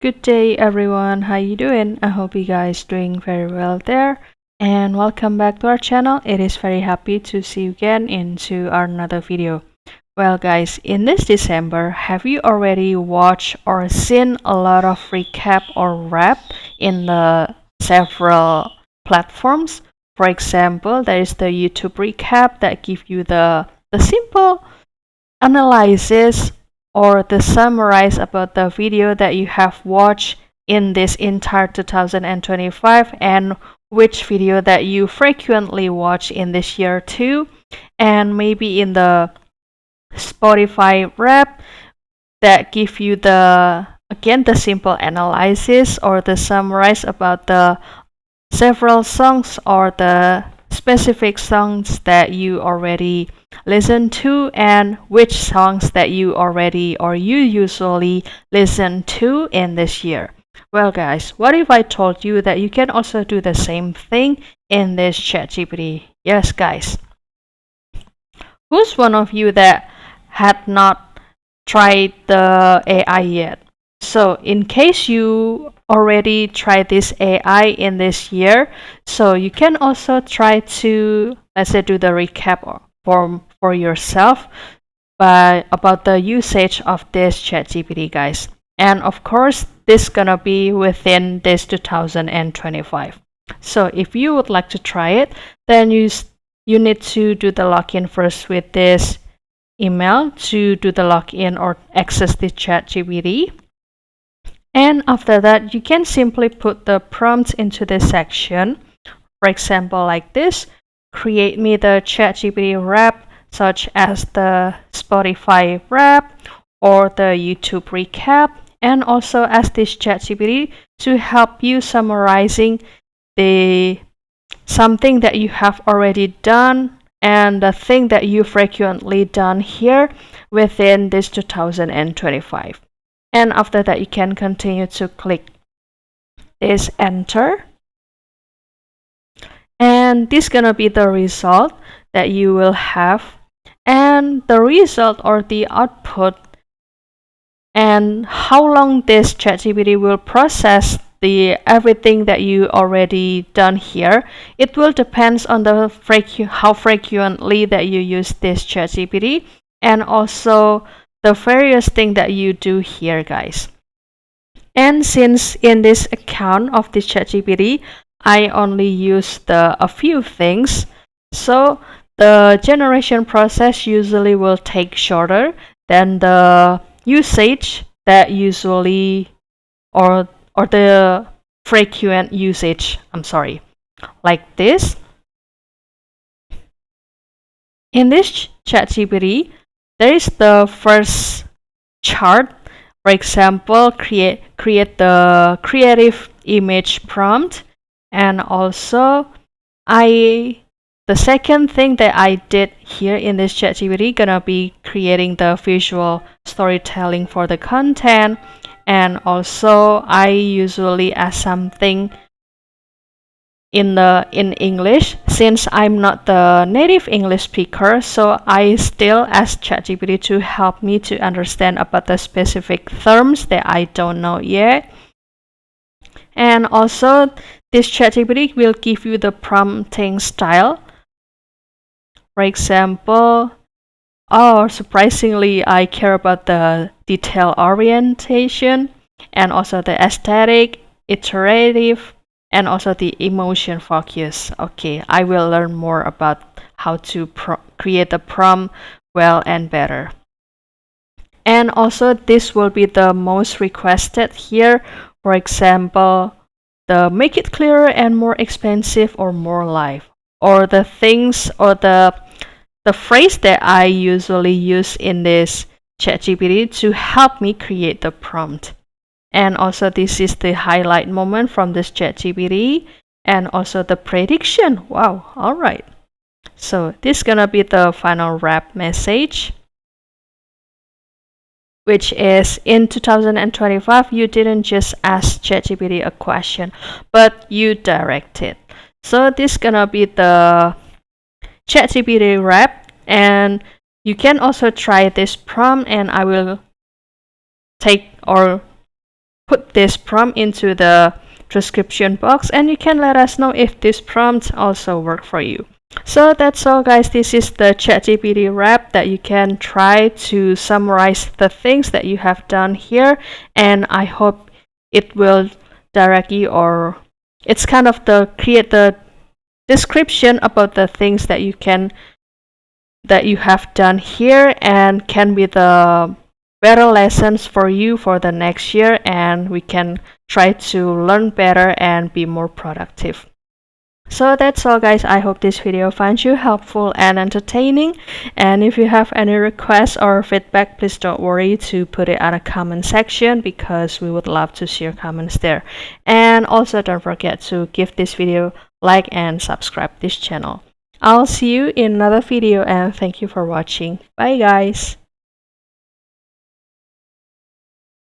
Good day everyone, how you doing? I hope you guys doing very well there. And welcome back to our channel. It is very happy to see you again into our another video. Well guys, in this December, have you already watched or seen a lot of recap or rap in the several platforms? For example, there is the YouTube recap that give you the simple analysis or the summarize about the video that you have watched in this entire 2025 and which video that you frequently watch in this year too, and maybe in the Spotify rap that give you the simple analysis or the summarize about the several songs or the specific songs that you already listen to and which songs that you already or you usually listen to in this year. Well guys, what if I told you that you can also do the same thing in this ChatGPT? Yes guys. Who's one of you that had not tried the AI yet? So in case you already tried this AI in this year, so you can also try to, let's say, do the recap for yourself about the usage of this ChatGPT, guys. And of course, this gonna be within this 2025. So if you would like to try it, then you need to do the login first with this email to do the login or access the ChatGPT. And after that, you can simply put the prompts into this section. For example, like this, create me the ChatGPT rap, such as the Spotify rap or the YouTube recap, and also ask this ChatGPT to help you summarizing the something that you have already done and the thing that you frequently done here within this 2025. And after that, you can continue to click this enter. And this is gonna be the result that you will have. And the result or the output and how long this ChatGPT will process the everything that you already done here, it will depends on the how frequently that you use this ChatGPT and also the various thing that you do here, guys. And since in this account of this ChatGPT, I only use a few things, so the generation process usually will take shorter than the usage that usually or the frequent usage. I'm sorry, like this. In this ChatGPT, there is the first chart. For example, create the creative image prompt, and also the second thing that I did here in this ChatGPT gonna be creating the visual storytelling for the content, and also I usually add something in English since I'm not the native English speaker, so I still ask ChatGPT to help me to understand about the specific terms that I don't know yet. And also this ChatGPT will give you the prompting style. For example, surprisingly, I care about the detail orientation and also the aesthetic, iterative, and also the emotion focus. Okay, I will learn more about how to create the prompt well and better. And also this will be the most requested here. For example, the make it clearer and more expensive or more live, or the things or the phrase that I usually use in this ChatGPT to help me create the prompt. And also this is the highlight moment from this ChatGPT and also the prediction. Wow, all right. So this is gonna be the final wrap message, which is in 2025, you didn't just ask ChatGPT a question, but you direct it. So this is gonna be the ChatGPT wrap, and you can also try this prompt, and I will take or put this prompt into the description box, and you can let us know if this prompt also work for you. So that's all, guys. This is the ChatGPT wrap that you can try to summarize the things that you have done here, and I hope it will direct you, or it's kind of the create the description about the things that you have done here, and can be the better lessons for you for the next year, and we can try to learn better and be more productive. So that's all, guys. I hope this video finds you helpful and entertaining, and if you have any requests or feedback, please don't worry to put it at a comment section, because we would love to see your comments there. And also don't forget to give this video like and subscribe this channel. I'll see you in another video, and thank you for watching. Bye, guys.